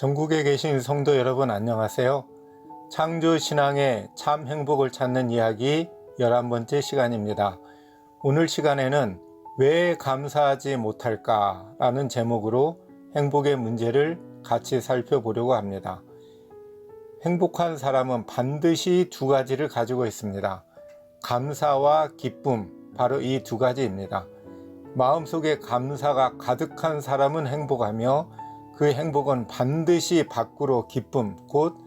전국에 계신 성도 여러분 안녕하세요. 창조신앙의 참 행복을 찾는 이야기 11번째 시간입니다. 오늘 시간에는 왜 감사하지 못할까? 라는 제목으로 행복의 문제를 같이 살펴보려고 합니다. 행복한 사람은 반드시 두 가지를 가지고 있습니다. 감사와 기쁨, 바로 이 두 가지입니다. 마음속에 감사가 가득한 사람은 행복하며 그 행복은 반드시 밖으로 기쁨, 곧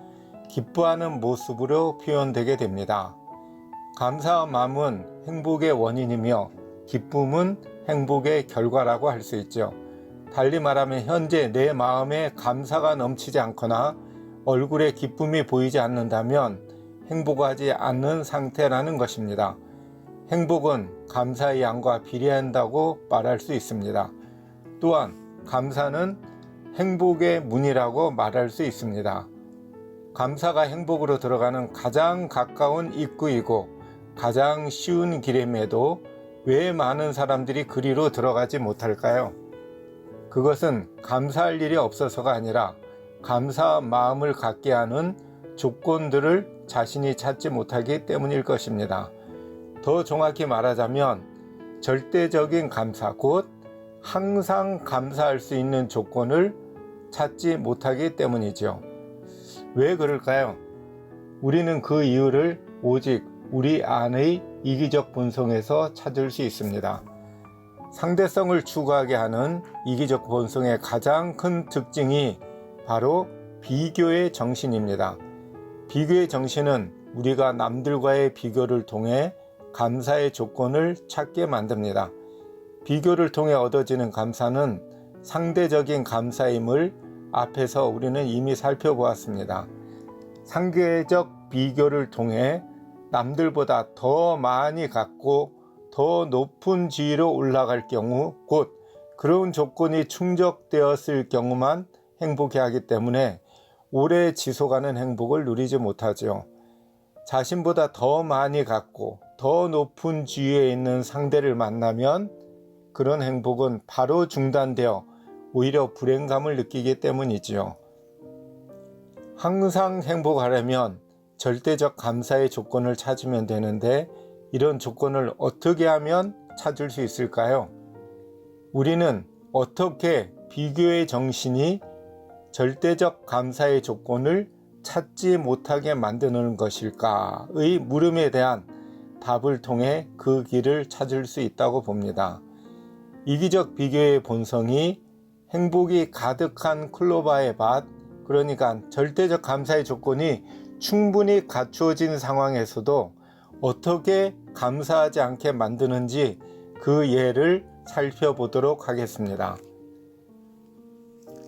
기뻐하는 모습으로 표현되게 됩니다. 감사한 마음은 행복의 원인이며 기쁨은 행복의 결과라고 할 수 있죠. 달리 말하면 현재 내 마음에 감사가 넘치지 않거나 얼굴에 기쁨이 보이지 않는다면 행복하지 않는 상태라는 것입니다. 행복은 감사의 양과 비례한다고 말할 수 있습니다. 또한 감사는 행복의 문이라고 말할 수 있습니다. 감사가 행복으로 들어가는 가장 가까운 입구이고 가장 쉬운 길임에도 왜 많은 사람들이 그리로 들어가지 못할까요? 그것은 감사할 일이 없어서가 아니라 감사한 마음을 갖게 하는 조건들을 자신이 찾지 못하기 때문일 것입니다. 더 정확히 말하자면 절대적인 감사, 곧 항상 감사할 수 있는 조건을 찾지 못하기 때문이죠. 왜 그럴까요? 우리는 그 이유를 오직 우리 안의 이기적 본성에서 찾을 수 있습니다. 상대성을 추구하게 하는 이기적 본성의 가장 큰 특징이 바로 비교의 정신입니다. 비교의 정신은 우리가 남들과의 비교를 통해 감사의 조건을 찾게 만듭니다. 비교를 통해 얻어지는 감사는 상대적인 감사임을 앞에서 우리는 이미 살펴보았습니다. 상대적 비교를 통해 남들보다 더 많이 갖고 더 높은 지위로 올라갈 경우, 곧 그런 조건이 충족되었을 경우만 행복해 하기 때문에 오래 지속하는 행복을 누리지 못하죠. 자신보다 더 많이 갖고 더 높은 지위에 있는 상대를 만나면 그런 행복은 바로 중단되어 오히려 불행감을 느끼기 때문이지요. 항상 행복하려면 절대적 감사의 조건을 찾으면 되는데 이런 조건을 어떻게 하면 찾을 수 있을까요? 우리는 어떻게 비교의 정신이 절대적 감사의 조건을 찾지 못하게 만드는 것일까의 물음에 대한 답을 통해 그 길을 찾을 수 있다고 봅니다. 이기적 비교의 본성이 행복이 가득한 클로바의 밭, 그러니까 절대적 감사의 조건이 충분히 갖추어진 상황에서도 어떻게 감사하지 않게 만드는지 그 예를 살펴보도록 하겠습니다.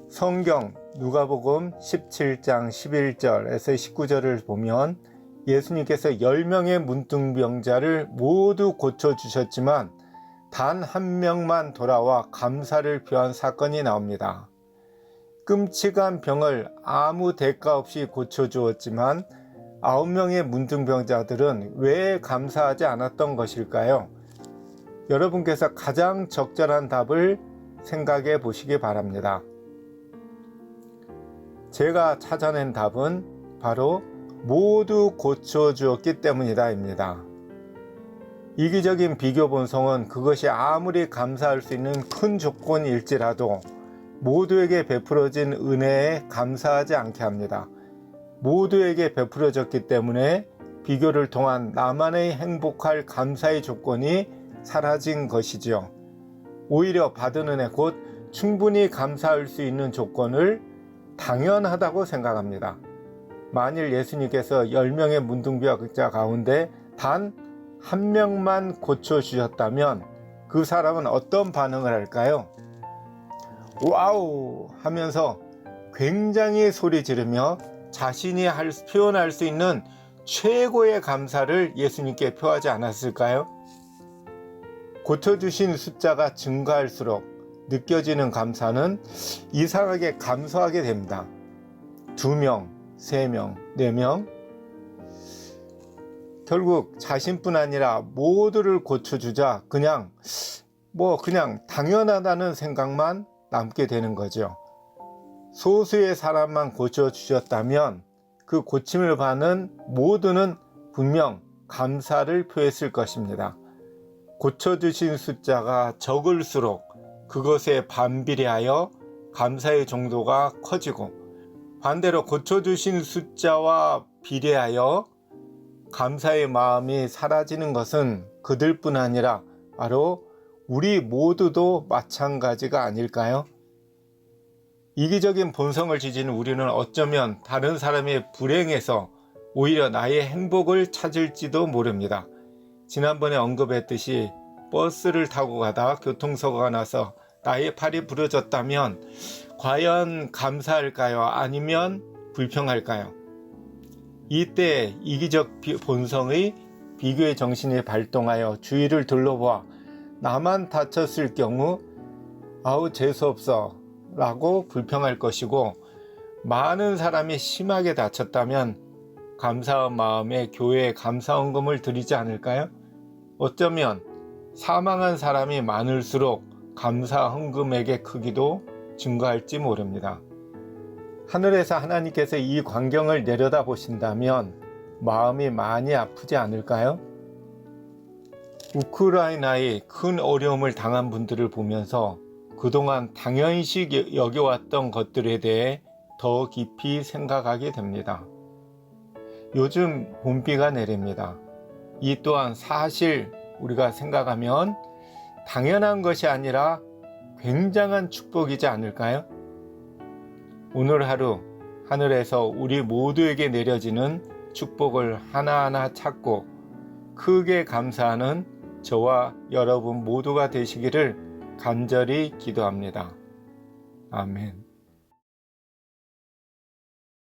성경 누가복음 17장 11절에서 19절을 보면 예수님께서 10명의 문둥병자를 모두 고쳐주셨지만 단 한 명만 돌아와 감사를 표한 사건이 나옵니다. 끔찍한 병을 아무 대가 없이 고쳐주었지만 9명의 문둥병자들은 왜 감사하지 않았던 것일까요? 여러분께서 가장 적절한 답을 생각해 보시기 바랍니다. 제가 찾아낸 답은 바로 모두 고쳐주었기 때문이다입니다. 이기적인 비교 본성은 그것이 아무리 감사할 수 있는 큰 조건일지라도 모두에게 베풀어진 은혜에 감사하지 않게 합니다. 모두에게 베풀어졌기 때문에 비교를 통한 나만의 행복할 감사의 조건이 사라진 것이지요. 오히려 받은 은혜, 곧 충분히 감사할 수 있는 조건을 당연하다고 생각합니다. 만일 예수님께서 10명의 문둥병자 가운데 단 한 명만 고쳐주셨다면 그 사람은 어떤 반응을 할까요? 와우 하면서 굉장히 소리 지르며 자신이 표현할 수 있는 최고의 감사를 예수님께 표하지 않았을까요? 고쳐주신 숫자가 증가할수록 느껴지는 감사는 이상하게 감소하게 됩니다. 2명, 3명, 4명, 결국 자신뿐 아니라 모두를 고쳐주자 그냥 당연하다는 생각만 남게 되는 거죠. 소수의 사람만 고쳐주셨다면 그 고침을 받는 모두는 분명 감사를 표했을 것입니다. 고쳐주신 숫자가 적을수록 그것에 반비례하여 감사의 정도가 커지고, 반대로 고쳐주신 숫자와 비례하여 감사의 마음이 사라지는 것은 그들뿐 아니라 바로 우리 모두도 마찬가지가 아닐까요? 이기적인 본성을 지닌 우리는 어쩌면 다른 사람의 불행에서 오히려 나의 행복을 찾을지도 모릅니다. 지난번에 언급했듯이 버스를 타고 가다 교통사고가 나서 나의 팔이 부러졌다면 과연 감사할까요? 아니면 불평할까요? 이때 이기적 본성의 비교의 정신이 발동하여 주위를 둘러보아 나만 다쳤을 경우 아우 재수없어 라고 불평할 것이고, 많은 사람이 심하게 다쳤다면 감사한 마음에 교회에 감사헌금을 드리지 않을까요? 어쩌면 사망한 사람이 많을수록 감사헌금액의 크기도 증가할지 모릅니다. 하늘에서 하나님께서 이 광경을 내려다보신다면 마음이 많이 아프지 않을까요? 우크라이나의 큰 어려움을 당한 분들을 보면서 그동안 당연시 여겨왔던 것들에 대해 더 깊이 생각하게 됩니다. 요즘 봄비가 내립니다. 이 또한 사실 우리가 생각하면 당연한 것이 아니라 굉장한 축복이지 않을까요? 오늘 하루 하늘에서 우리 모두에게 내려지는 축복을 하나하나 찾고 크게 감사하는 저와 여러분 모두가 되시기를 간절히 기도합니다. 아멘.